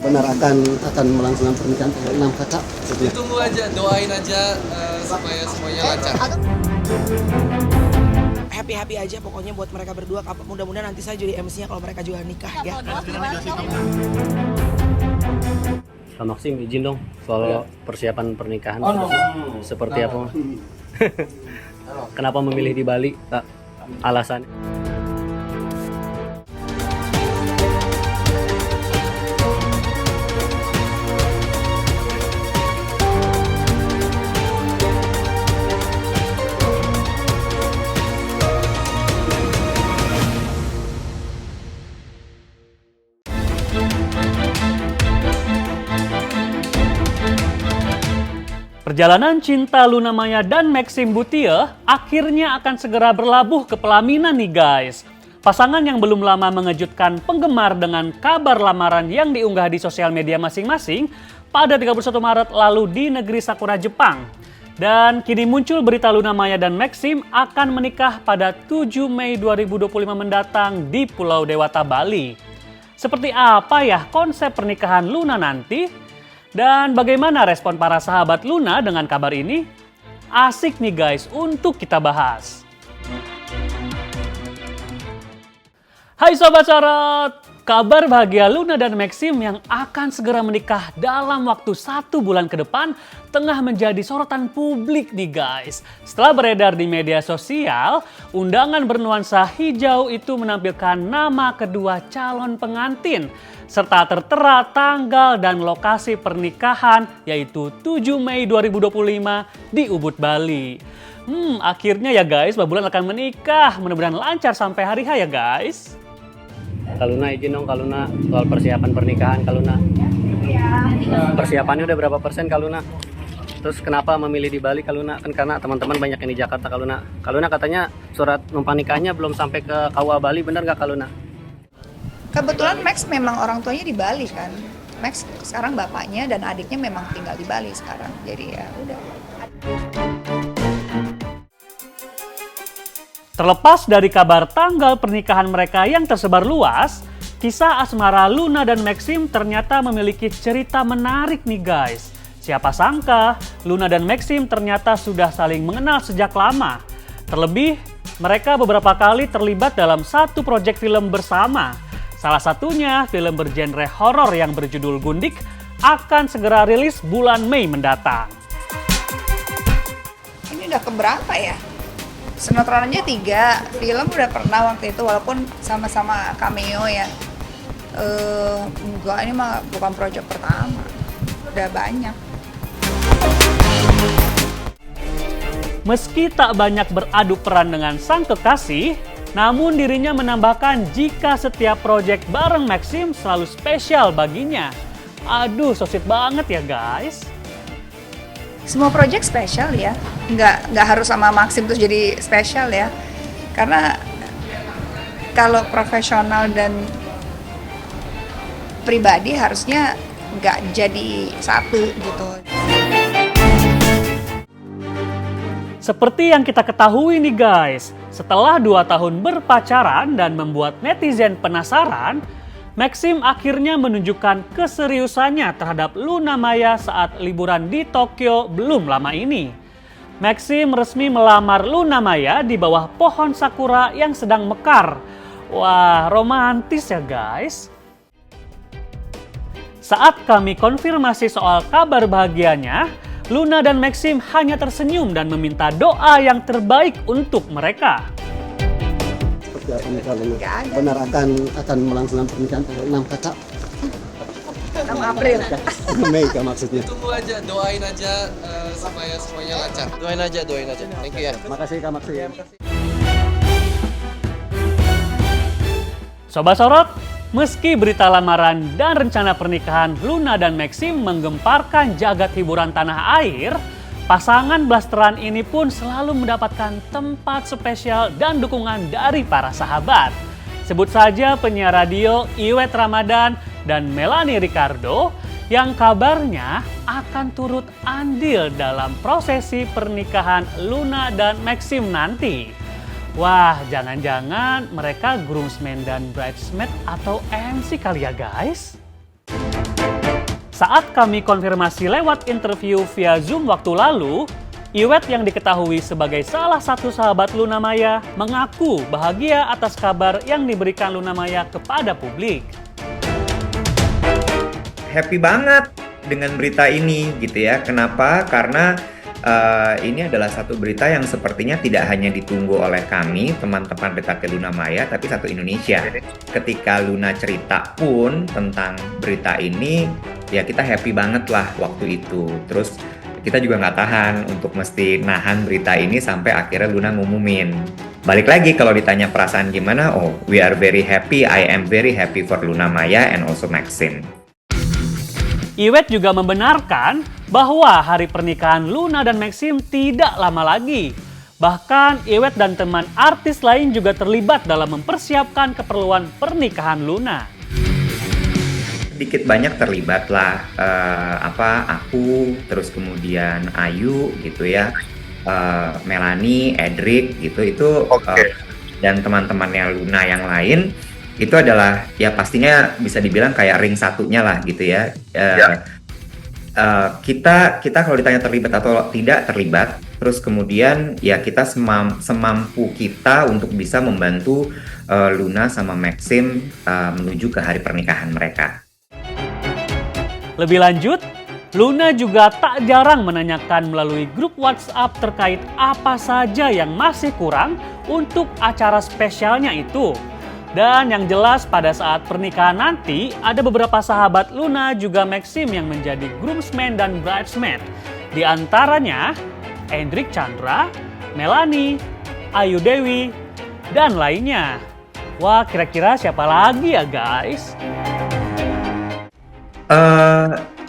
benar akan melangsungkan pernikahan tanggal 6 kakak? Tunggu aja, doain aja supaya semuanya lancar. Happy aja pokoknya buat mereka berdua. Mudah-mudahan nanti saya jadi MC-nya kalau mereka juga nikah ya. Kak Maxim, izin dong soal persiapan pernikahan. Seperti apa? Kenapa memilih di Bali, Kak? Alasan? Perjalanan cinta Luna Maya dan Maxim Butie akhirnya akan segera berlabuh ke pelaminan nih guys. Pasangan yang belum lama mengejutkan penggemar dengan kabar lamaran yang diunggah di sosial media masing-masing pada 31 Maret lalu di negeri Sakura, Jepang. Dan kini muncul berita Luna Maya dan Maxim akan menikah pada 7 Mei 2025 mendatang di Pulau Dewata, Bali. Seperti apa ya konsep pernikahan Luna nanti? Dan bagaimana respon para sahabat Luna dengan kabar ini? Asik nih guys untuk kita bahas. Hai Sobat Sorot, kabar bahagia Luna dan Maxim yang akan segera menikah dalam waktu 1 bulan ke depan tengah menjadi sorotan publik nih guys. Setelah beredar di media sosial, undangan bernuansa hijau itu menampilkan nama kedua calon pengantin serta tertera tanggal dan lokasi pernikahan yaitu 7 Mei 2025 di Ubud, Bali. Akhirnya ya guys, Babulan akan menikah. Mudah-mudahan lancar sampai hari H ya guys. Kak Luna, izin dong Kak Luna soal persiapan pernikahan Kak Luna. Persiapannya udah berapa persen Kak Luna? Terus kenapa memilih di Bali Kak Luna? Kan karena teman-teman banyak yang di Jakarta Kak Luna. Kak Luna katanya surat numpang nikahnya belum sampai ke KUA Bali, bener gak Kak Luna? Kebetulan Max memang orang tuanya di Bali kan. Max sekarang bapaknya dan adiknya memang tinggal di Bali sekarang. Jadi ya udah. Terlepas dari kabar tanggal pernikahan mereka yang tersebar luas, kisah asmara Luna dan Maxim ternyata memiliki cerita menarik nih guys. Siapa sangka Luna dan Maxim ternyata sudah saling mengenal sejak lama. Terlebih, mereka beberapa kali terlibat dalam satu proyek film bersama. Salah satunya film bergenre horor yang berjudul Gundik akan segera rilis bulan Mei mendatang. Ini udah keberapa ya? Sinetron aja 3, film udah pernah waktu itu walaupun sama-sama cameo ya. Enggak, ini mah bukan proyek pertama. Udah banyak. Meski tak banyak beradu peran dengan sang kekasih, namun dirinya menambahkan jika setiap proyek bareng Maxim selalu spesial baginya. Aduh, so sweet banget ya guys. Semua proyek spesial ya. Nggak harus sama Maxim terus jadi spesial ya. Karena kalau profesional dan pribadi harusnya nggak jadi satu gitu. Seperti yang kita ketahui nih guys, setelah 2 tahun berpacaran dan membuat netizen penasaran, Maxim akhirnya menunjukkan keseriusannya terhadap Luna Maya saat liburan di Tokyo belum lama ini. Maxim resmi melamar Luna Maya di bawah pohon sakura yang sedang mekar. Wah, romantis ya guys. Saat kami konfirmasi soal kabar bahagianya, Luna dan Maxim hanya tersenyum dan meminta doa yang terbaik untuk mereka. Seperti apa nih kalau benar akan melangsungkan pernikahan tanggal 6 kakak? 6 April. Mei Kak maksudnya. Tunggu aja, doain aja supaya semuanya lancar. Doain aja. Thank you ya. Makasih Kak Maxim. Sobat Sorot, meski berita lamaran dan rencana pernikahan Luna dan Maxim menggemparkan jagat hiburan tanah air, pasangan blasteran ini pun selalu mendapatkan tempat spesial dan dukungan dari para sahabat. Sebut saja penyiar radio Iwet Ramadan dan Melanie Ricardo yang kabarnya akan turut andil dalam prosesi pernikahan Luna dan Maxim nanti. Wah, jangan-jangan mereka groomsmen dan bridesmaid atau MC kali ya guys? Saat kami konfirmasi lewat interview via Zoom waktu lalu, Iwet yang diketahui sebagai salah satu sahabat Luna Maya mengaku bahagia atas kabar yang diberikan Luna Maya kepada publik. Happy banget dengan berita ini gitu ya. Kenapa? Karena ini adalah satu berita yang sepertinya tidak hanya ditunggu oleh kami, teman-teman dekat Luna Maya, tapi satu Indonesia. Ketika Luna cerita pun tentang berita ini, ya kita happy banget lah waktu itu. Terus kita juga nggak tahan untuk mesti nahan berita ini sampai akhirnya Luna ngumumin. Balik lagi kalau ditanya perasaan gimana, oh we are very happy, I am very happy for Luna Maya and also Maxim. Iwet juga membenarkan bahwa hari pernikahan Luna dan Maxim tidak lama lagi. Bahkan Iwet dan teman artis lain juga terlibat dalam mempersiapkan keperluan pernikahan Luna. Dikit banyak terlibat lah, aku, terus kemudian Ayu gitu ya, Melanie, Edric gitu, itu dan teman-temannya Luna yang lain. Itu adalah ya pastinya bisa dibilang kayak ring satunya lah gitu ya. Kita kalau ditanya terlibat atau tidak terlibat, terus kemudian ya kita semampu kita untuk bisa membantu Luna sama Maxim menuju ke hari pernikahan mereka. Lebih lanjut, Luna juga tak jarang menanyakan melalui grup WhatsApp terkait apa saja yang masih kurang untuk acara spesialnya itu. Dan yang jelas pada saat pernikahan nanti ada beberapa sahabat Luna juga Maxim yang menjadi groomsmen dan bridesmaid. Di antaranya Hendrik Chandra, Melanie, Ayu Dewi, dan lainnya. Wah, kira-kira siapa lagi ya guys?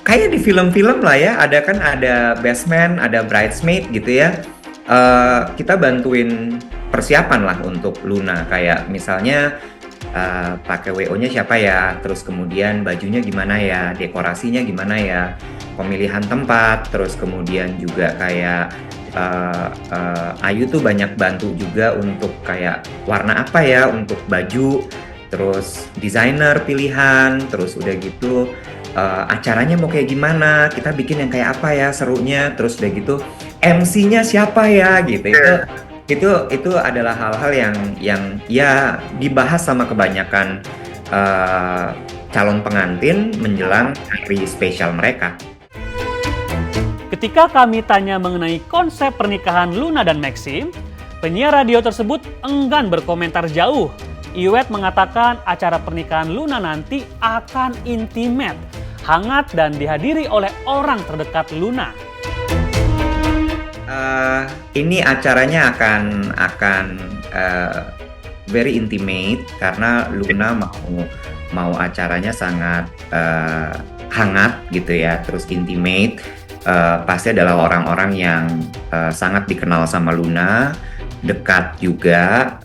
Kayak di film-film lah ya, ada best man, ada bridesmaid gitu ya. Kita bantuin persiapan lah untuk Luna, kayak misalnya pakai WO-nya siapa ya, terus kemudian bajunya gimana ya, dekorasinya gimana ya, pemilihan tempat, terus kemudian juga kayak Ayu tuh banyak bantu juga untuk kayak warna apa ya untuk baju, terus desainer pilihan, terus udah gitu acaranya mau kayak gimana, kita bikin yang kayak apa ya serunya, terus udah gitu MC-nya siapa ya gitu. Itu adalah hal-hal yang ya dibahas sama kebanyakan calon pengantin menjelang hari spesial mereka. Ketika kami tanya mengenai konsep pernikahan Luna dan Maxim, penyiar radio tersebut enggan berkomentar jauh. Iwet mengatakan acara pernikahan Luna nanti akan intimate, hangat dan dihadiri oleh orang terdekat Luna. Ini acaranya akan very intimate karena Luna mau acaranya sangat hangat gitu ya, terus intimate. Pasti adalah orang-orang yang sangat dikenal sama Luna, dekat juga.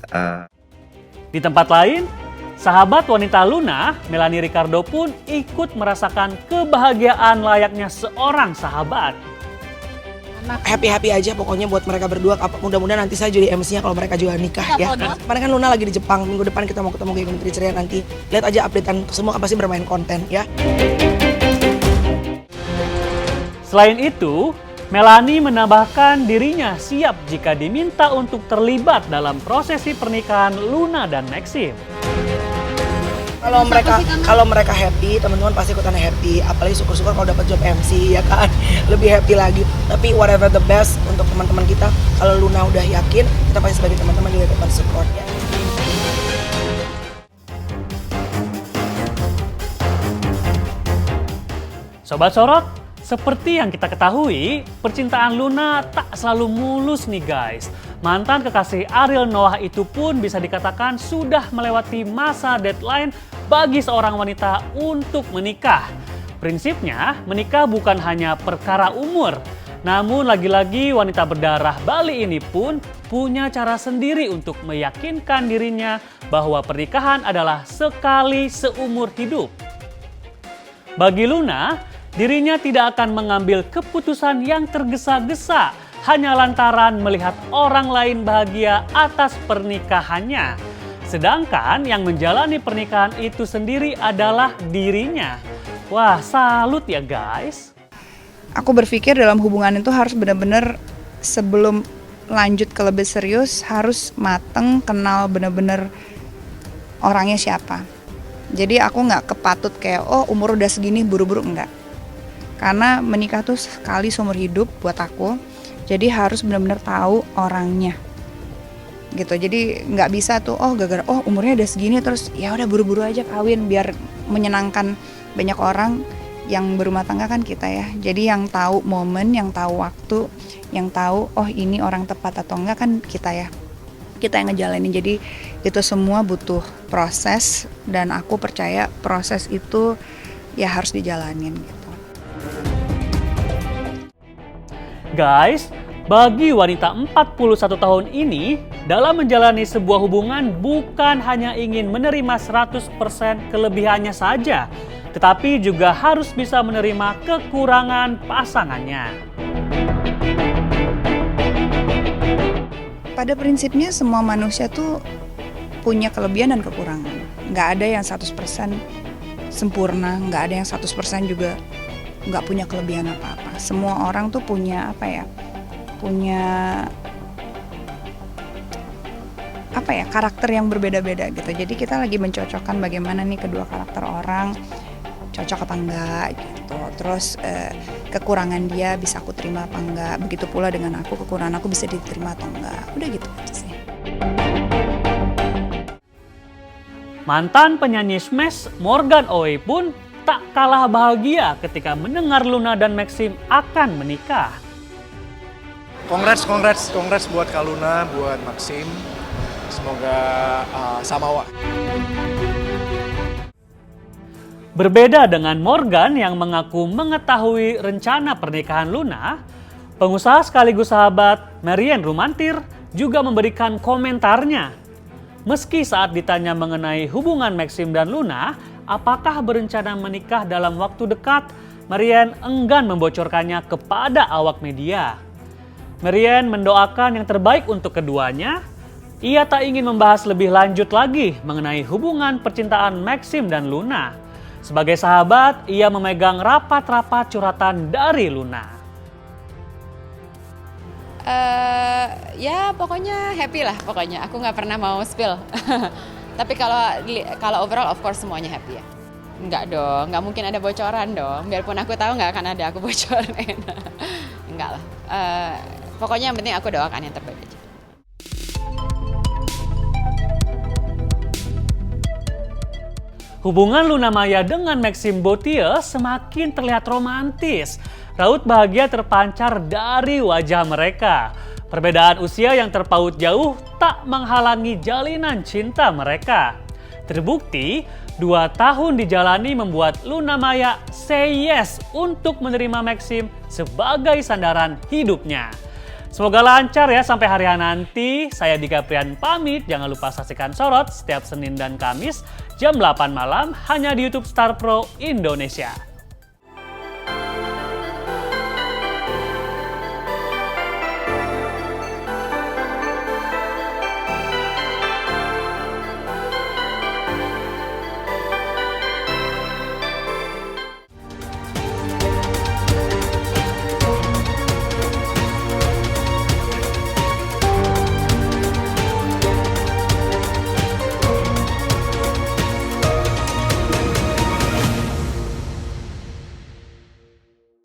Di tempat lain, sahabat wanita Luna, Melanie Ricardo pun ikut merasakan kebahagiaan layaknya seorang sahabat. Happy aja pokoknya buat mereka berdua. Mudah-mudahan nanti saya jadi MC-nya kalau mereka juga nikah ya. Kemarin kan Luna lagi di Jepang, minggu depan kita mau ketemu kayak Menteri Ceria nanti. Lihat aja updatean semua pasti bermain konten ya. Selain itu, Melanie menambahkan dirinya siap jika diminta untuk terlibat dalam prosesi pernikahan Luna dan Maxim. Kalau mereka happy, teman-teman pasti ikutan happy. Apalagi syukur-syukur kalau dapat job MC ya kan, lebih happy lagi. Tapi whatever the best untuk teman-teman kita. Kalau Luna udah yakin, kita pasti sebagai teman-teman juga ikutan support ya. Sobat Sorot, seperti yang kita ketahui, percintaan Luna tak selalu mulus nih guys. Mantan kekasih Ariel Noah itu pun bisa dikatakan sudah melewati masa deadline bagi seorang wanita untuk menikah. Prinsipnya, menikah bukan hanya perkara umur. Namun lagi-lagi wanita berdarah Bali ini pun punya cara sendiri untuk meyakinkan dirinya bahwa pernikahan adalah sekali seumur hidup. Bagi Luna, dirinya tidak akan mengambil keputusan yang tergesa-gesa hanya lantaran melihat orang lain bahagia atas pernikahannya. Sedangkan yang menjalani pernikahan itu sendiri adalah dirinya. Wah, salut ya guys. Aku berpikir dalam hubungan itu harus benar-benar sebelum lanjut ke lebih serius harus mateng, kenal benar-benar orangnya siapa. Jadi aku nggak kepatut kayak oh umur udah segini buru-buru, enggak. Karena menikah tuh sekali seumur hidup buat aku. Jadi harus benar-benar tahu orangnya. Gitu. Jadi nggak bisa tuh oh gara-gara oh umurnya udah segini terus ya udah buru-buru aja kawin biar menyenangkan banyak orang. Yang berumah tangga kan kita ya. Jadi yang tahu momen, yang tahu waktu, yang tahu oh ini orang tepat atau enggak kan kita ya. Kita yang ngejalanin. Jadi itu semua butuh proses dan aku percaya proses itu ya harus dijalanin gitu. Guys, bagi wanita 41 tahun ini, dalam menjalani sebuah hubungan bukan hanya ingin menerima 100% kelebihannya saja, tetapi juga harus bisa menerima kekurangan pasangannya. Pada prinsipnya semua manusia tuh punya kelebihan dan kekurangan. Nggak ada yang 100% sempurna, nggak ada yang 100% juga nggak punya kelebihan apa-apa. Semua orang tuh punya karakter yang berbeda-beda gitu. Jadi kita lagi mencocokkan bagaimana nih kedua karakter orang cocok apa enggak gitu. Terus kekurangan dia bisa aku terima apa enggak. Begitu pula dengan aku, kekurangan aku bisa diterima atau enggak. Udah gitu aja sih. Mantan penyanyi Smash Morgan Oey pun tak kalah bahagia ketika mendengar Luna dan Maxim akan menikah. Congrats buat Kak Luna, buat Maxim. Semoga samawa. Berbeda dengan Morgan yang mengaku mengetahui rencana pernikahan Luna, pengusaha sekaligus sahabat Marian Rumantir juga memberikan komentarnya. Meski saat ditanya mengenai hubungan Maxim dan Luna, apakah berencana menikah dalam waktu dekat, Marian enggan membocorkannya kepada awak media. Marian mendoakan yang terbaik untuk keduanya. Ia tak ingin membahas lebih lanjut lagi mengenai hubungan percintaan Maxim dan Luna. Sebagai sahabat, ia memegang rapat-rapat curhatan dari Luna. Ya pokoknya happy lah pokoknya. Aku nggak pernah mau spill. Tapi kalau overall of course semuanya happy ya. Enggak dong, nggak mungkin ada bocoran dong. Biarpun aku tahu nggak akan ada aku bocorin. Enggak lah. Pokoknya yang penting aku doakan yang terbaik aja. Hubungan Luna Maya dengan Maxim Bottier semakin terlihat romantis. Raut bahagia terpancar dari wajah mereka. Perbedaan usia yang terpaut jauh tak menghalangi jalinan cinta mereka. Terbukti, 2 tahun dijalani membuat Luna Maya say yes untuk menerima Maxim sebagai sandaran hidupnya. Semoga lancar ya sampai hari nanti. Saya Dika Prian pamit. Jangan lupa saksikan Sorot setiap Senin dan Kamis jam 8 malam hanya di YouTube Star Pro Indonesia.